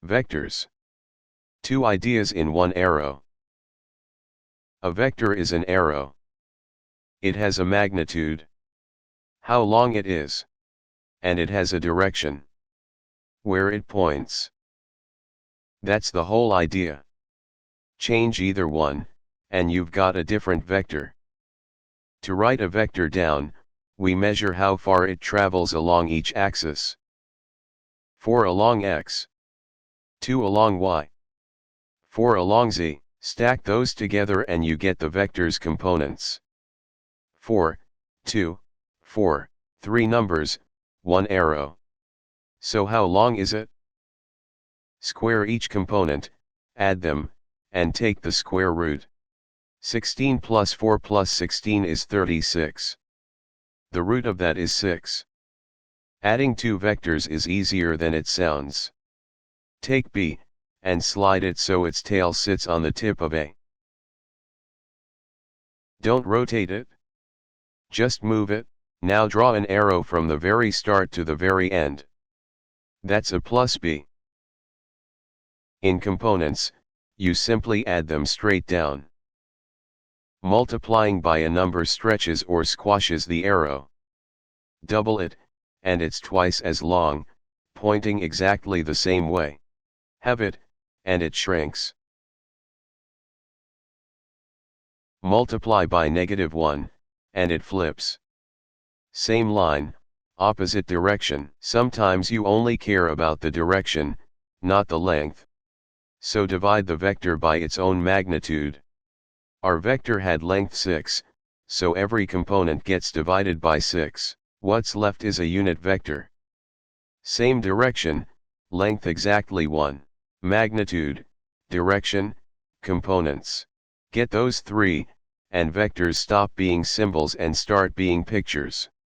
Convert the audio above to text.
Vectors. Two ideas in one arrow. A vector is an arrow. It has a magnitude, how long it is, and it has a direction, where it points. That's the whole idea. Change either one, and you've got a different vector. To write a vector down, we measure how far it travels along each axis. 4 along x, 2 along y, 4 along z. Stack those together and you get the vector's components. 4, 2, 4, 3 numbers, 1 arrow. So how long is it? Square each component, add them, and take the square root. 16 plus 4 plus 16 is 36. The root of that is 6. Adding two vectors is easier than it sounds. Take B, and slide it so its tail sits on the tip of A. Don't rotate it. Just move it. Now draw an arrow from the very start to the very end. That's A plus B. In components, you simply add them straight down. Multiplying by a number stretches or squashes the arrow. Double it, and it's twice as long, pointing exactly the same way. Halve it, and it shrinks. Multiply by -1, and it flips. Same line, opposite direction. Sometimes you only care about the direction, not the length. So divide the vector by its own magnitude. Our vector had length 6, so every component gets divided by 6. What's left is a unit vector. Same direction, length exactly 1. Magnitude, direction, components. Get those 3, and vectors stop being symbols and start being pictures.